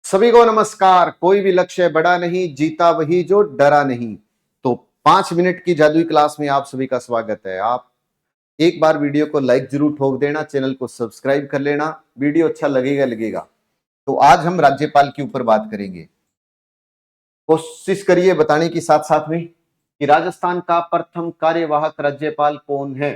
सभी को नमस्कार। कोई भी लक्ष्य बड़ा नहीं, जीता वही जो डरा नहीं। तो 5 मिनट की जादुई क्लास में आप सभी का स्वागत है। आप एक बार वीडियो को लाइक जरूर ठोक देना, चैनल को सब्सक्राइब कर लेना। वीडियो अच्छा लगेगा। तो आज हम राज्यपाल के ऊपर बात करेंगे। कोशिश करिए बताने की साथ साथ में कि राजस्थान का प्रथम कार्यवाहक राज्यपाल कौन है।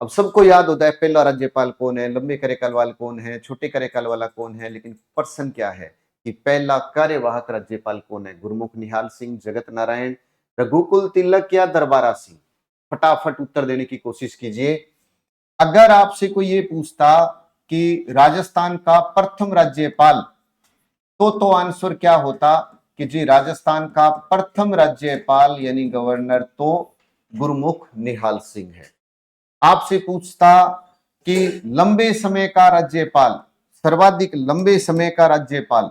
अब सबको याद होता है पहला राज्यपाल कौन है, लंबे कार्यकाल वाला कौन है, छोटे कार्यकाल वाला कौन है, लेकिन प्रश्न क्या है कि पहला कार्यवाहक राज्यपाल कौन है। गुरमुख निहाल सिंह, जगत नारायण, रघुकुल तिलक या दरबारा सिंह। फटाफट उत्तर देने की कोशिश कीजिए। अगर आपसे कोई ये पूछता कि राजस्थान का प्रथम राज्यपाल, तो आंसर क्या होता कि जी राजस्थान का प्रथम राज्यपाल यानी गवर्नर तो गुरमुख निहाल सिंह है। आपसे पूछता कि लंबे समय का राज्यपाल, सर्वाधिक लंबे समय का राज्यपाल,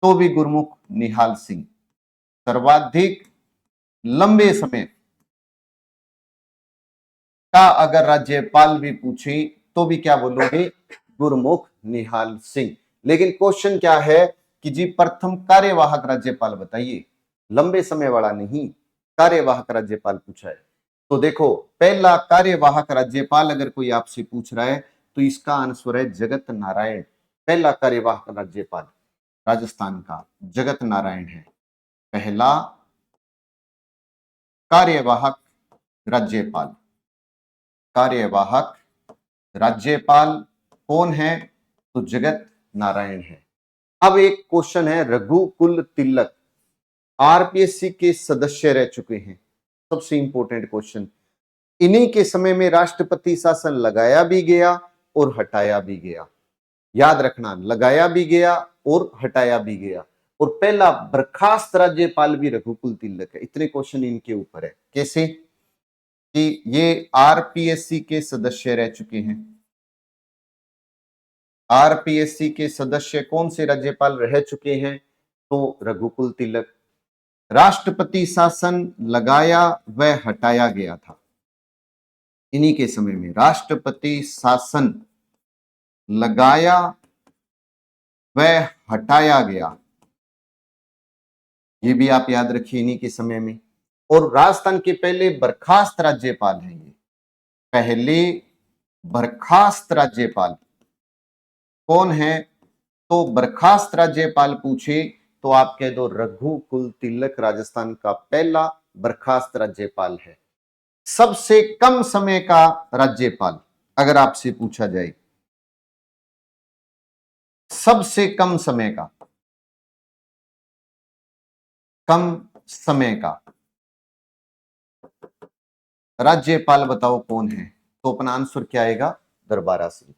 तो भी गुरमुख निहाल सिंह। सर्वाधिक लंबे समय का अगर राज्यपाल भी पूछे तो भी क्या बोलोगे, गुरमुख निहाल सिंह। लेकिन क्वेश्चन क्या है कि जी प्रथम कार्यवाहक राज्यपाल बताइए, लंबे समय वाला नहीं, कार्यवाहक राज्यपाल पूछा है। तो देखो पहला कार्यवाहक राज्यपाल अगर कोई आपसे पूछ रहा है तो इसका आंसर है जगत नारायण। पहला कार्यवाहक राज्यपाल राजस्थान का जगत नारायण है। पहला कार्यवाहक राज्यपाल, कार्यवाहक राज्यपाल कौन है, तो जगत नारायण है। अब एक क्वेश्चन है, रघुकुल तिलक आरपीएससी के सदस्य रह चुके हैं। सबसे इंपॉर्टेंट क्वेश्चन, इन्हीं के समय में राष्ट्रपति शासन लगाया भी गया और हटाया भी गया। याद रखना, लगाया भी गया और हटाया भी गया। और पहला बर्खास्त राज्यपाल भी रघुकुल तिलक है। इतने क्वेश्चन इनके ऊपर है। कैसे कि ये आरपीएससी के सदस्य रह चुके हैं। आरपीएससी के सदस्य कौन से राज्यपाल रह चुके हैं, तो रघुकुल तिलक। राष्ट्रपति शासन लगाया व हटाया गया था, इन्हीं के समय में राष्ट्रपति शासन लगाया व हटाया गया, ये भी आप याद रखिए, इन्हीं के समय में। और राजस्थान के पहले बर्खास्त राज्यपाल हैं ये। पहले बर्खास्त राज्यपाल कौन है, तो बर्खास्त राज्यपाल पूछे तो आप कह दो रघुकुल तिलक राजस्थान का पहला बर्खास्त राज्यपाल है। सबसे कम समय का राज्यपाल अगर आपसे पूछा जाए, सबसे कम समय का, कम समय का राज्यपाल बताओ कौन है, तो अपना आंसर क्या आएगा, दरबारा सिंह।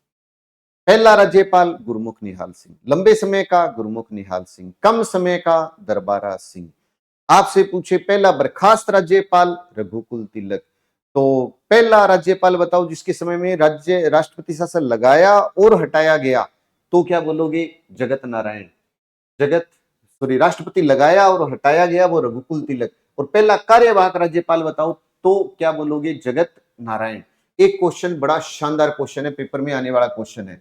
पहला राज्यपाल गुरमुख निहाल सिंह, लंबे समय का गुरमुख निहाल सिंह, कम समय का दरबारा सिंह। आपसे पूछे पहला बर्खास्त राज्यपाल रघुकुल तिलक, तो पहला राज्यपाल बताओ जिसके समय में राज्य राष्ट्रपति शासन लगाया और हटाया गया, तो क्या बोलोगे, जगत नारायण। जगत सॉरी राष्ट्रपति लगाया और हटाया गया वो रघुकुल तिलक। और पहला कार्यवाहक राज्यपाल बताओ तो क्या बोलोगे, जगत नारायण। एक क्वेश्चन बड़ा शानदार क्वेश्चन है, पेपर में आने वाला क्वेश्चन है।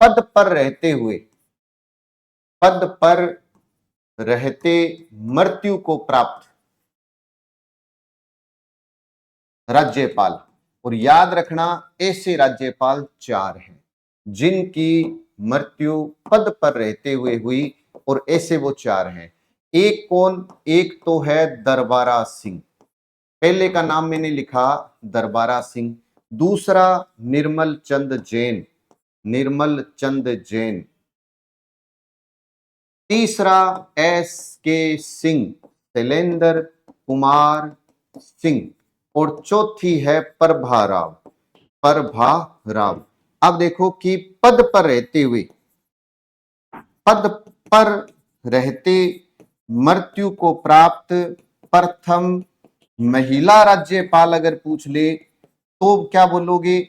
पद पर रहते हुए, पद पर रहते मृत्यु को प्राप्त राज्यपाल। और याद रखना ऐसे राज्यपाल 4 हैं जिनकी मृत्यु पद पर रहते हुए हुई, और ऐसे वो 4 हैं। एक कौन, एक तो है दरबारा सिंह, पहले का नाम मैंने लिखा दरबारा सिंह। दूसरा निर्मल चंद जैन, निर्मल चंद जैन। तीसरा एस के सिंह, शैलेंद्र कुमार सिंह। और चौथी है प्रभा राव, प्रभा राव। अब देखो कि पद पर रहते हुए, पद पर रहते मृत्यु को प्राप्त प्रथम महिला राज्यपाल अगर पूछ ले तो क्या बोलोगे,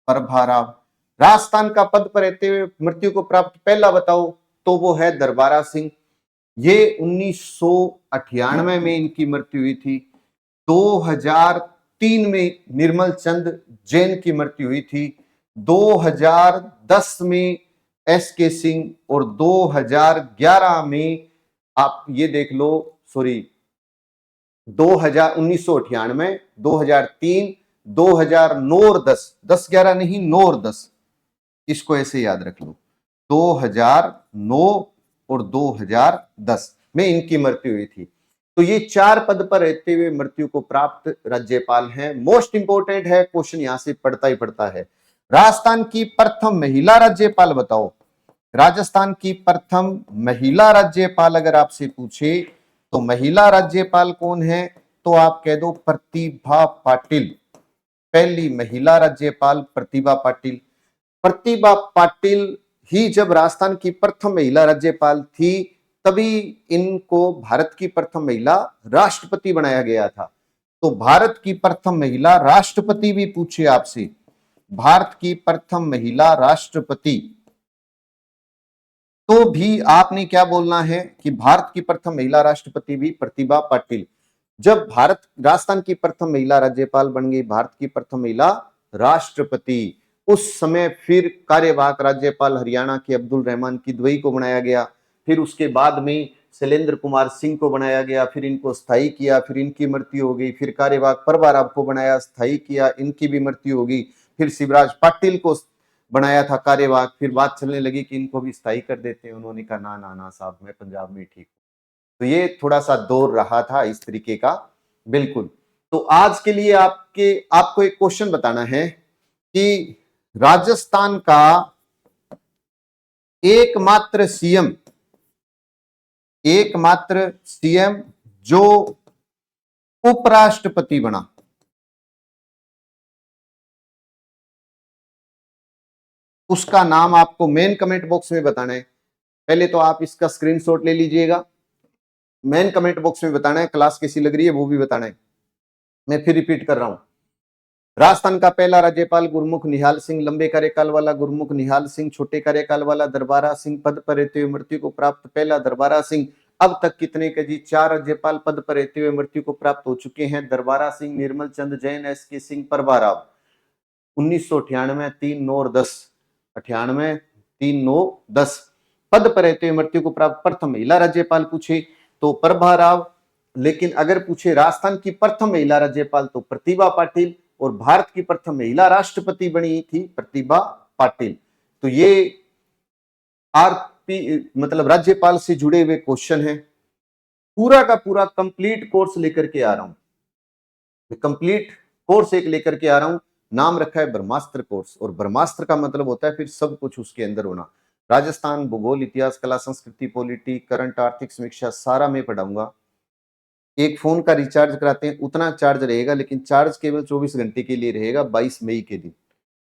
प्रभा राव। राजस्थान का पद पर रहते हुए मृत्यु को प्राप्त पहला बताओ, तो वो है दरबारा सिंह। ये 1998 में इनकी मृत्यु हुई थी। 2003 में निर्मल चंद जैन की मृत्यु हुई थी। 2010 में SK सिंह, और 2011 में आप ये देख लो, सॉरी 1998, 2003, 2009 और 10, 10 11 नहीं 9 और 10, इसको ऐसे याद रख लो। 2009 और 2010 में इनकी मृत्यु हुई थी। तो ये 4 पद पर रहते हुए मृत्यु को प्राप्त राज्यपाल हैं। मोस्ट इंपोर्टेंट है, क्वेश्चन यहां से पढ़ता ही पड़ता है। राजस्थान की प्रथम महिला राज्यपाल बताओ। राजस्थान की प्रथम महिला राज्यपाल अगर आपसे पूछे तो महिला राज्यपाल कौन है, तो आप कह दो प्रतिभा पाटिल। पहली महिला राज्यपाल प्रतिभा पाटिल। प्रतिभा पाटिल ही जब राजस्थान की प्रथम महिला राज्यपाल थी, तभी इनको भारत की प्रथम महिला राष्ट्रपति बनाया गया था। तो भारत की प्रथम महिला राष्ट्रपति भी पूछे आपसे, भारत की प्रथम महिला राष्ट्रपति, तो भी आपने क्या बोलना है कि भारत की प्रथम महिला राष्ट्रपति भी प्रतिभा पाटिल। जब भारत राजस्थान की प्रथम महिला राज्यपाल बन गई, भारत की प्रथम महिला राष्ट्रपति, उस समय फिर कार्यवाहक राज्यपाल हरियाणा के अब्दुल रहमान किदवई को बनाया गया। फिर उसके बाद में शैलेंद्र कुमार सिंह को बनाया गया, फिर इनको स्थायी किया, फिर इनकी मृत्यु हो गई। फिर कार्यवाहक प्रभाराव को बनाया, स्थायी किया, इनकी भी मृत्यु हो गई। फिर शिवराज पाटिल को बनाया था कार्यवाहक, फिर बात चलने लगी कि इनको भी स्थायी कर देते हैं। उन्होंने कहा ना ना ना साहब, मैं पंजाब में ठीक हूं। तो ये थोड़ा सा दौर रहा था इस तरीके का, बिल्कुल। तो आज के लिए आपको एक क्वेश्चन बताना है कि राजस्थान का एकमात्र सीएम जो उपराष्ट्रपति बना, उसका नाम आपको मेन कमेंट बॉक्स में बताना है। पहले तो आप इसका स्क्रीनशॉट ले लीजिएगा, मेन कमेंट बॉक्स में बताना है। क्लास कैसी लग रही है वो भी बताना है। मैं फिर रिपीट कर रहा हूं। राजस्थान का पहला राज्यपाल गुरमुख निहाल सिंह, लंबे कार्यकाल वाला गुरमुख निहाल सिंह, छोटे कार्यकाल वाला दरबारा सिंह, पद पर रहते हुए मृत्यु को प्राप्त पहला दरबारा सिंह। अब तक कितने के जी 4 राज्यपाल पद पर रहते हुए मृत्यु को प्राप्त हो चुके हैं। दरबारा सिंह, निर्मल चंद जैन, SK सिंह, प्रभाराव। 1998, 3, 9 और 10, 98, 3, 9, 10 पद पर रहते हुए मृत्यु को प्राप्त प्रथम महिला राज्यपाल पूछे तो प्रभाराव। लेकिन अगर पूछे राजस्थान की प्रथम महिला राज्यपाल तो प्रतिभा पाटिल, और भारत की प्रथम महिला राष्ट्रपति बनी थी प्रतिभा पाटिल। तो ये आरपी मतलब राज्यपाल से जुड़े हुए क्वेश्चन है। पूरा का पूरा कंप्लीट कोर्स लेकर के आ रहा हूं, कंप्लीट कोर्स एक लेकर के आ रहा हूं। नाम रखा है ब्रह्मास्त्र कोर्स, और ब्रह्मास्त्र का मतलब होता है फिर सब कुछ उसके अंदर होना। राजस्थान, भूगोल, इतिहास, कला, संस्कृति, पॉलिटी, करंट, आर्थिक समीक्षा सारा मैं पढ़ाऊंगा। एक फोन का रिचार्ज कराते हैं उतना चार्ज रहेगा, लेकिन चार्ज केवल 24 घंटे के लिए रहेगा। 22 मई के दिन,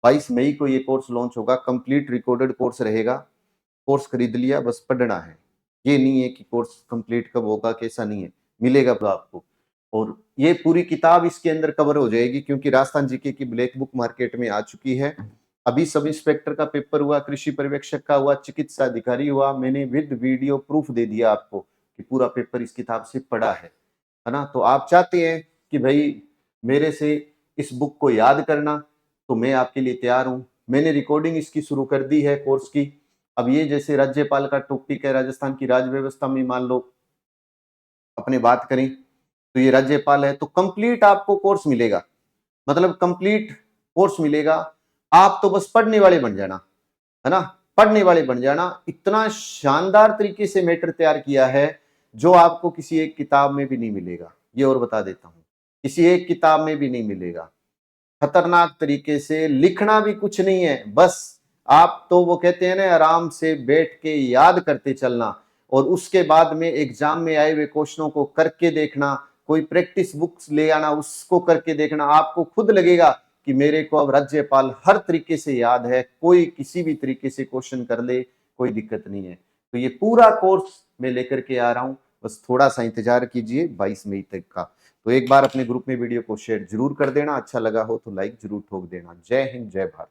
22 मई को ये कोर्स लॉन्च होगा। कंप्लीट रिकॉर्डेड कोर्स रहेगा। कोर्स खरीद लिया, बस पढ़ना है। ये नहीं है कि कोर्स कंप्लीट कब होगा, कैसा नहीं है, मिलेगा आपको। और ये पूरी किताब इसके अंदर कवर हो जाएगी, क्योंकि राजस्थान जीके की ब्लैक बुक मार्केट में आ चुकी है। अभी सब इंस्पेक्टर का पेपर हुआ, कृषि पर्यवेक्षक का हुआ, चिकित्सा अधिकारी हुआ। मैंने विद वीडियो प्रूफ दे दिया आपको कि पूरा पेपर इस किताब से पढ़ा है ना। तो आप चाहते हैं कि भाई मेरे से इस बुक को याद करना, तो मैं आपके लिए तैयार हूं। मैंने रिकॉर्डिंग इसकी शुरू कर दी है कोर्स की। अब ये जैसे राज्यपाल का टॉपिक है, राजस्थान की राज व्यवस्था में मान लो अपने बात करें तो ये राज्यपाल है, तो कंप्लीट आपको कोर्स मिलेगा, मतलब कंप्लीट कोर्स मिलेगा। आप तो बस पढ़ने वाले बन जाना, है ना, पढ़ने वाले बन जाना। इतना शानदार तरीके से मैटर तैयार किया है जो आपको किसी एक किताब में भी नहीं मिलेगा। ये और बता देता हूं, किसी एक किताब में भी नहीं मिलेगा। खतरनाक तरीके से लिखना भी कुछ नहीं है, बस आप तो वो कहते हैं ना आराम से बैठ के याद करते चलना, और उसके बाद में एग्जाम में आए हुए क्वेश्चनों को करके देखना। कोई प्रैक्टिस बुक्स ले आना, उसको करके देखना। आपको खुद लगेगा कि मेरे को अब राज्यपाल हर तरीके से याद है, कोई किसी भी तरीके से क्वेश्चन कर ले, कोई दिक्कत नहीं है। तो ये पूरा कोर्स मैं लेकर के आ रहा हूं, बस थोड़ा सा इंतजार कीजिए 22 मई तक का। तो एक बार अपने ग्रुप में वीडियो को शेयर जरूर कर देना, अच्छा लगा हो तो लाइक जरूर ठोक देना। जय हिंद, जय भारत।